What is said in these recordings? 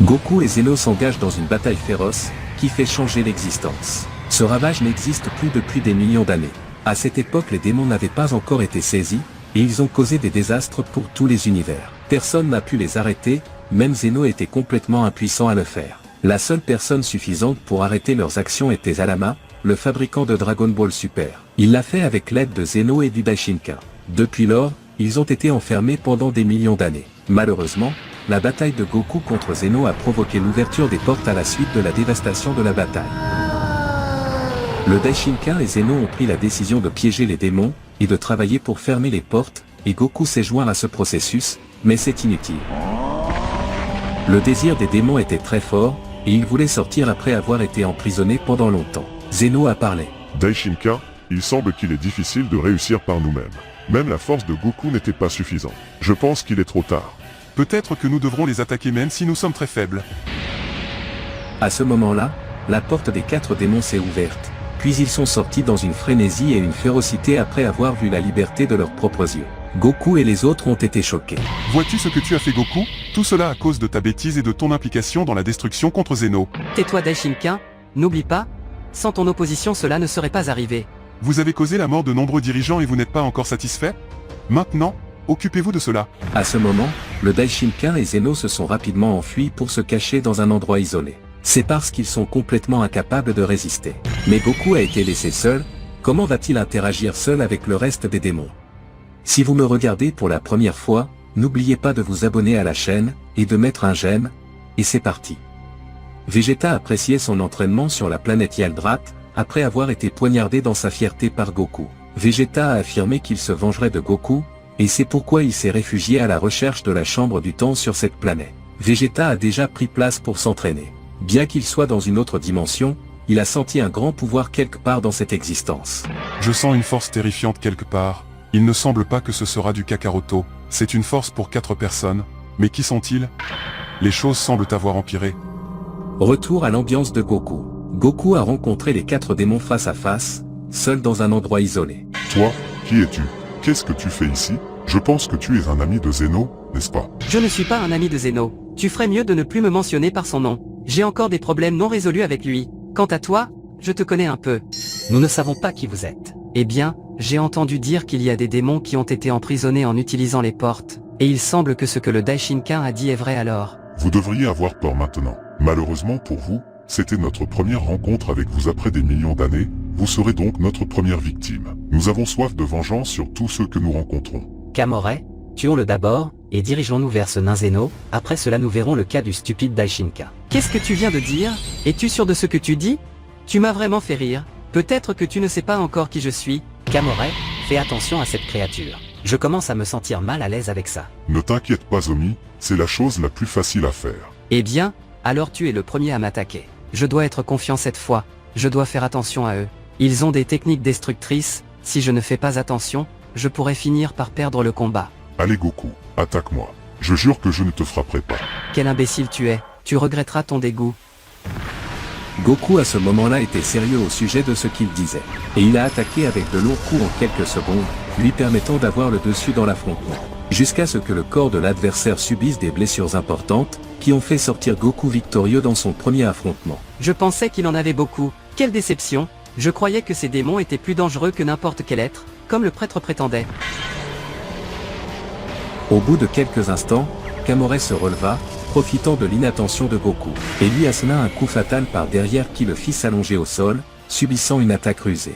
Goku et Zeno s'engagent dans une bataille féroce, qui fait changer l'existence. Ce ravage n'existe plus depuis des millions d'années. À cette époque les démons n'avaient pas encore été saisis, et ils ont causé des désastres pour tous les univers. Personne n'a pu les arrêter, même Zeno était complètement impuissant à le faire. La seule personne suffisante pour arrêter leurs actions était Zalama, le fabricant de Dragon Ball Super. Il l'a fait avec l'aide de Zeno et du Daishinka. Depuis lors, ils ont été enfermés pendant des millions d'années. Malheureusement, la bataille de Goku contre Zeno a provoqué l'ouverture des portes à la suite de la dévastation de la bataille. Le Daishinka et Zeno ont pris la décision de piéger les démons, et de travailler pour fermer les portes, et Goku s'est joint à ce processus, mais c'est inutile. Le désir des démons était très fort, et ils voulaient sortir après avoir été emprisonnés pendant longtemps. Zeno a parlé. Daishinka, il semble qu'il est difficile de réussir par nous-mêmes. Même la force de Goku n'était pas suffisante. Je pense qu'il est trop tard. Peut-être que nous devrons les attaquer même si nous sommes très faibles. À ce moment-là, la porte des 4 démons s'est ouverte, puis ils sont sortis dans une frénésie et une férocité après avoir vu la liberté de leurs propres yeux. Goku et les autres ont été choqués. Vois-tu ce que tu as fait Goku? Tout cela à cause de ta bêtise et de ton implication dans la destruction contre Zeno. Tais-toi Daishinka, n'oublie pas, sans ton opposition cela ne serait pas arrivé. Vous avez causé la mort de nombreux dirigeants et vous n'êtes pas encore satisfait? Maintenant, occupez-vous de cela. À ce moment, le Daishinka et Zeno se sont rapidement enfuis pour se cacher dans un endroit isolé. C'est parce qu'ils sont complètement incapables de résister. Mais Goku a été laissé seul, comment va-t-il interagir seul avec le reste des démons? Si vous me regardez pour la première fois, n'oubliez pas de vous abonner à la chaîne, et de mettre un j'aime, et c'est parti. Vegeta appréciait son entraînement sur la planète Yaldrat, après avoir été poignardé dans sa fierté par Goku. Vegeta a affirmé qu'il se vengerait de Goku, et c'est pourquoi il s'est réfugié à la recherche de la chambre du temps sur cette planète. Vegeta a déjà pris place pour s'entraîner. Bien qu'il soit dans une autre dimension, il a senti un grand pouvoir quelque part dans cette existence. Je sens une force terrifiante quelque part. Il ne semble pas que ce sera du Kakaroto. C'est une force pour 4 personnes. Mais qui sont-ils? Les choses semblent avoir empiré. Retour à l'ambiance de Goku. Goku a rencontré les 4 démons face à face, seul dans un endroit isolé. Toi, qui es-tu? Qu'est-ce que tu fais ici? Je pense que tu es un ami de Zeno, n'est-ce pas? Je ne suis pas un ami de Zeno. Tu ferais mieux de ne plus me mentionner par son nom. J'ai encore des problèmes non résolus avec lui. Quant à toi, je te connais un peu. Nous ne savons pas qui vous êtes. Eh bien, j'ai entendu dire qu'il y a des démons qui ont été emprisonnés en utilisant les portes, et il semble que ce que le Daishinka a dit est vrai alors. Vous devriez avoir peur maintenant. Malheureusement pour vous, c'était notre première rencontre avec vous après des millions d'années, vous serez donc notre première victime. Nous avons soif de vengeance sur tous ceux que nous rencontrons. Kamorai, tuons-le d'abord, et dirigeons-nous vers ce nain Zeno, après cela nous verrons le cas du stupide Daishinka. Qu'est-ce que tu viens de dire? Es-tu sûr de ce que tu dis? Tu m'as vraiment fait rire. Peut-être que tu ne sais pas encore qui je suis. Kamorai, fais attention à cette créature. Je commence à me sentir mal à l'aise avec ça. Ne t'inquiète pas Omi, c'est la chose la plus facile à faire. Eh bien, alors tu es le premier à m'attaquer. Je dois être confiant cette fois. Je dois faire attention à eux. Ils ont des techniques destructrices. Si je ne fais pas attention, je pourrais finir par perdre le combat. Allez Goku, attaque-moi. Je jure que je ne te frapperai pas. Quel imbécile tu es. Tu regretteras ton dégoût. Goku à ce moment-là était sérieux au sujet de ce qu'il disait. Et il a attaqué avec de lourds coups en quelques secondes, lui permettant d'avoir le dessus dans l'affrontement. Jusqu'à ce que le corps de l'adversaire subisse des blessures importantes, qui ont fait sortir Goku victorieux dans son premier affrontement. Je pensais qu'il en avait beaucoup. Quelle déception. Je croyais que ces démons étaient plus dangereux que n'importe quel être, comme le prêtre prétendait. Au bout de quelques instants, Kamorai se releva, profitant de l'inattention de Goku, et lui assena un coup fatal par derrière qui le fit s'allonger au sol, subissant une attaque rusée.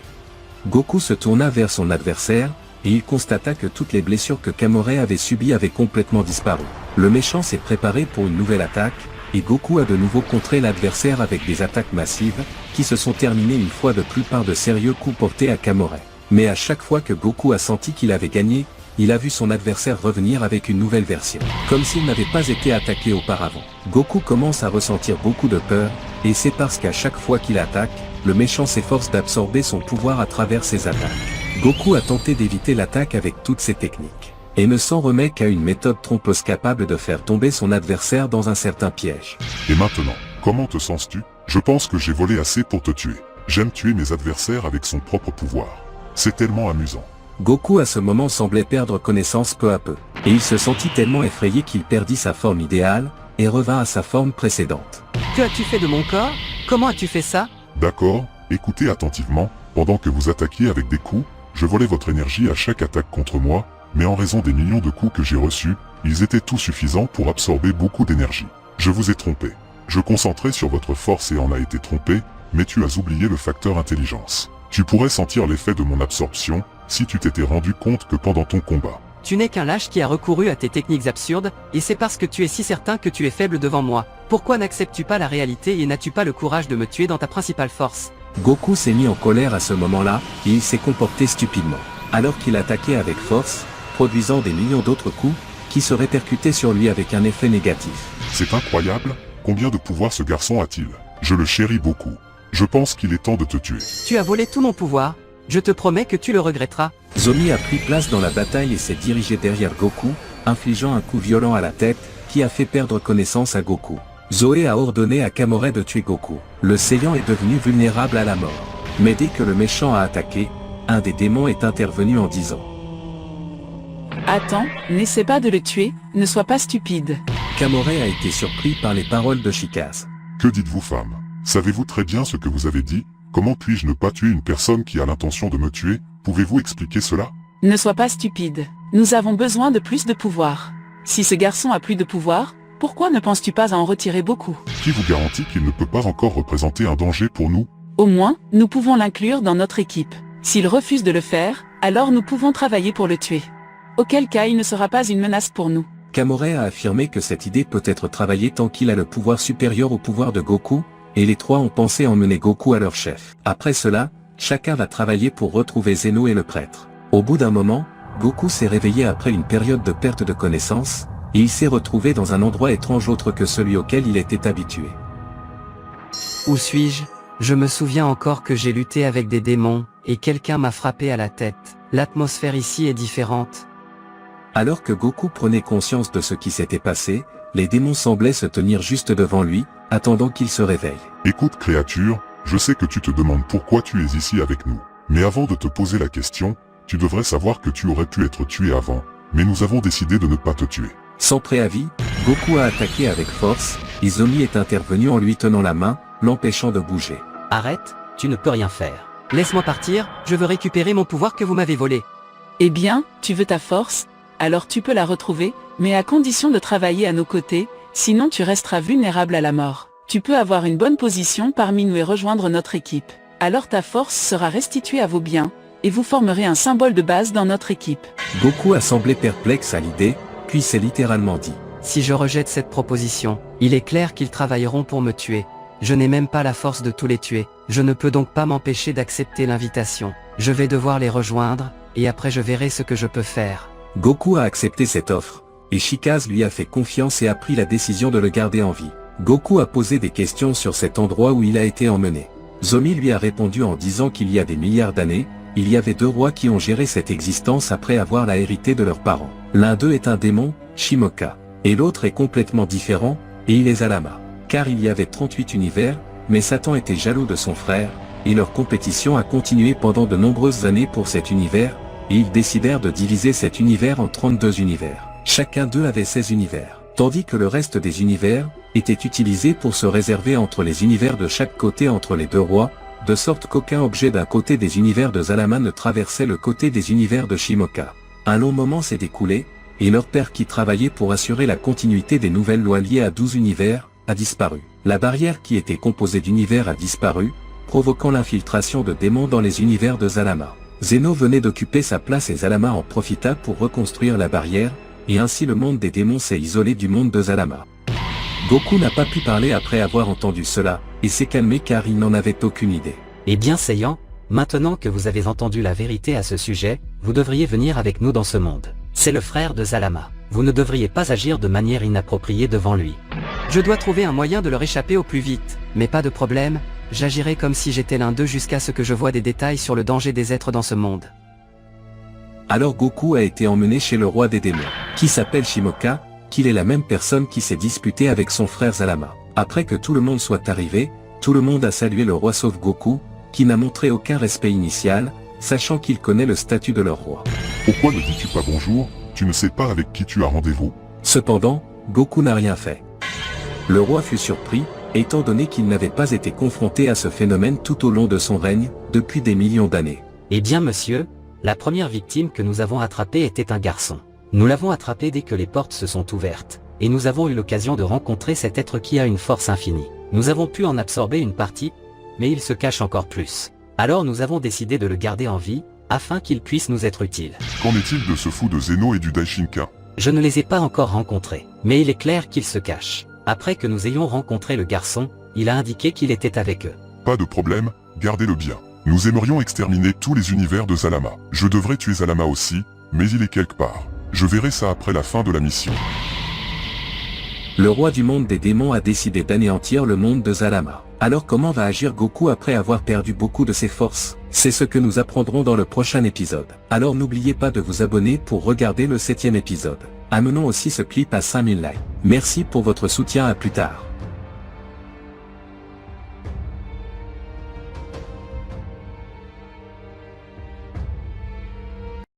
Goku se tourna vers son adversaire, et il constata que toutes les blessures que Kamorai avait subies avaient complètement disparu. Le méchant s'est préparé pour une nouvelle attaque, et Goku a de nouveau contré l'adversaire avec des attaques massives, qui se sont terminées une fois de plus par de sérieux coups portés à Kamorai. Mais à chaque fois que Goku a senti qu'il avait gagné, il a vu son adversaire revenir avec une nouvelle version, comme s'il n'avait pas été attaqué auparavant. Goku commence à ressentir beaucoup de peur, et c'est parce qu'à chaque fois qu'il attaque, le méchant s'efforce d'absorber son pouvoir à travers ses attaques. Goku a tenté d'éviter l'attaque avec toutes ses techniques, et ne s'en remet qu'à une méthode trompeuse capable de faire tomber son adversaire dans un certain piège. Et maintenant, comment te sens-tu? Je pense que j'ai volé assez pour te tuer. J'aime tuer mes adversaires avec son propre pouvoir. C'est tellement amusant. Goku à ce moment semblait perdre connaissance peu à peu, et il se sentit tellement effrayé qu'il perdit sa forme idéale, et revint à sa forme précédente. Que as-tu fait de mon corps? Comment as-tu fait ça? D'accord, écoutez attentivement, pendant que vous attaquiez avec des coups, je volais votre énergie à chaque attaque contre moi, mais en raison des millions de coups que j'ai reçus, ils étaient tout suffisants pour absorber beaucoup d'énergie. Je vous ai trompé. Je concentrais sur votre force et en a été trompé, mais tu as oublié le facteur intelligence. Tu pourrais sentir l'effet de mon absorption, si tu t'étais rendu compte que pendant ton combat. Tu n'es qu'un lâche qui a recouru à tes techniques absurdes, et c'est parce que tu es si certain que tu es faible devant moi. Pourquoi n'acceptes-tu pas la réalité et n'as-tu pas le courage de me tuer dans ta principale force? Goku s'est mis en colère à ce moment-là, et il s'est comporté stupidement. Alors qu'il attaquait avec force, produisant des millions d'autres coups, qui se répercutaient sur lui avec un effet négatif. C'est incroyable, combien de pouvoir ce garçon a-t-il? Je le chéris beaucoup. Je pense qu'il est temps de te tuer. Tu as volé tout mon pouvoir. Je te promets que tu le regretteras. Zomi a pris place dans la bataille et s'est dirigé derrière Goku, infligeant un coup violent à la tête, qui a fait perdre connaissance à Goku. Zoé a ordonné à Kamore de tuer Goku. Le Saiyan est devenu vulnérable à la mort. Mais dès que le méchant a attaqué, un des démons est intervenu en disant: Attends, n'essaie pas de le tuer, ne sois pas stupide. Kamore a été surpris par les paroles de Shikaz. Que dites-vous, femme? Savez-vous très bien ce que vous avez dit? Comment puis-je ne pas tuer une personne qui a l'intention de me tuer? Pouvez-vous expliquer cela? Ne sois pas stupide. Nous avons besoin de plus de pouvoir. Si ce garçon a plus de pouvoir, pourquoi ne penses-tu pas à en retirer beaucoup? Qui vous garantit qu'il ne peut pas encore représenter un danger pour nous? Au moins, nous pouvons l'inclure dans notre équipe. S'il refuse de le faire, alors nous pouvons travailler pour le tuer. Auquel cas il ne sera pas une menace pour nous. Kamore a affirmé que cette idée peut être travaillée tant qu'il a le pouvoir supérieur au pouvoir de Goku, et les trois ont pensé emmener Goku à leur chef. Après cela, chacun va travailler pour retrouver Zeno et le prêtre. Au bout d'un moment, Goku s'est réveillé après une période de perte de connaissance, et il s'est retrouvé dans un endroit étrange autre que celui auquel il était habitué. Où suis-je? Je me souviens encore que j'ai lutté avec des démons, et quelqu'un m'a frappé à la tête. L'atmosphère ici est différente. Alors que Goku prenait conscience de ce qui s'était passé, les démons semblaient se tenir juste devant lui, attendant qu'il se réveille. Écoute, créature, je sais que tu te demandes pourquoi tu es ici avec nous. Mais avant de te poser la question, tu devrais savoir que tu aurais pu être tué avant, mais nous avons décidé de ne pas te tuer. Sans préavis, Goku a attaqué avec force, et Zomi est intervenu en lui tenant la main, l'empêchant de bouger. Arrête, tu ne peux rien faire. Laisse-moi partir, je veux récupérer mon pouvoir que vous m'avez volé. Eh bien, tu veux ta force? Alors tu peux la retrouver, mais à condition de travailler à nos côtés, sinon tu resteras vulnérable à la mort. Tu peux avoir une bonne position parmi nous et rejoindre notre équipe. Alors ta force sera restituée à vos biens, et vous formerez un symbole de base dans notre équipe. Goku a semblé perplexe à l'idée, puis s'est littéralement dit: Si je rejette cette proposition, il est clair qu'ils travailleront pour me tuer. Je n'ai même pas la force de tous les tuer, je ne peux donc pas m'empêcher d'accepter l'invitation. Je vais devoir les rejoindre, et après je verrai ce que je peux faire. Goku a accepté cette offre, et Shikaz lui a fait confiance et a pris la décision de le garder en vie. Goku a posé des questions sur cet endroit où il a été emmené. Zomi lui a répondu en disant qu'il y a des milliards d'années, il y avait deux rois qui ont géré cette existence après avoir la hérité de leurs parents. L'un d'eux est un démon, Shimoka, et l'autre est complètement différent, et il est Zalama. Car il y avait 38 univers, mais Satan était jaloux de son frère, et leur compétition a continué pendant de nombreuses années pour cet univers, et ils décidèrent de diviser cet univers en 32 univers. Chacun d'eux avait 16 univers, tandis que le reste des univers était utilisé pour se réserver entre les univers de chaque côté entre les deux rois, de sorte qu'aucun objet d'un côté des univers de Zalama ne traversait le côté des univers de Shimoka. Un long moment s'est écoulé, et leur père qui travaillait pour assurer la continuité des nouvelles lois liées à 12 univers, a disparu. La barrière qui était composée d'univers a disparu, provoquant l'infiltration de démons dans les univers de Zalama. Zeno venait d'occuper sa place et Zalama en profita pour reconstruire la barrière, et ainsi le monde des démons s'est isolé du monde de Zalama. Goku n'a pas pu parler après avoir entendu cela, et s'est calmé car il n'en avait aucune idée. Eh bien Saiyan, maintenant que vous avez entendu la vérité à ce sujet, vous devriez venir avec nous dans ce monde. C'est le frère de Zalama. Vous ne devriez pas agir de manière inappropriée devant lui. Je dois trouver un moyen de leur échapper au plus vite, mais pas de problème, j'agirai comme si j'étais l'un d'eux jusqu'à ce que je voie des détails sur le danger des êtres dans ce monde. Alors Goku a été emmené chez le roi des démons, qui s'appelle Shimoka, qu'il est la même personne qui s'est disputée avec son frère Zalama. Après que tout le monde soit arrivé, tout le monde a salué le roi sauf Goku, qui n'a montré aucun respect initial, sachant qu'il connaît le statut de leur roi. Pourquoi ne dis-tu pas bonjour? Tu ne sais pas avec qui tu as rendez-vous? Cependant, Goku n'a rien fait. Le roi fut surpris, étant donné qu'il n'avait pas été confronté à ce phénomène tout au long de son règne, depuis des millions d'années. Eh bien monsieur, la première victime que nous avons attrapée était un garçon. Nous l'avons attrapé dès que les portes se sont ouvertes, et nous avons eu l'occasion de rencontrer cet être qui a une force infinie. Nous avons pu en absorber une partie, mais il se cache encore plus. Alors nous avons décidé de le garder en vie, afin qu'il puisse nous être utile. Qu'en est-il de ce fou de Zeno et du Daishinka? Je ne les ai pas encore rencontrés, mais il est clair qu'ils se cachent. Après que nous ayons rencontré le garçon, il a indiqué qu'il était avec eux. Pas de problème, gardez-le bien. Nous aimerions exterminer tous les univers de Zalama. Je devrais tuer Zalama aussi, mais il est quelque part. Je verrai ça après la fin de la mission. Le roi du monde des démons a décidé d'anéantir le monde de Zalama. Alors comment va agir Goku après avoir perdu beaucoup de ses forces? C'est ce que nous apprendrons dans le prochain épisode. Alors n'oubliez pas de vous abonner pour regarder le 7e épisode. Amenons aussi ce clip à 5000 likes. Merci pour votre soutien, à plus tard.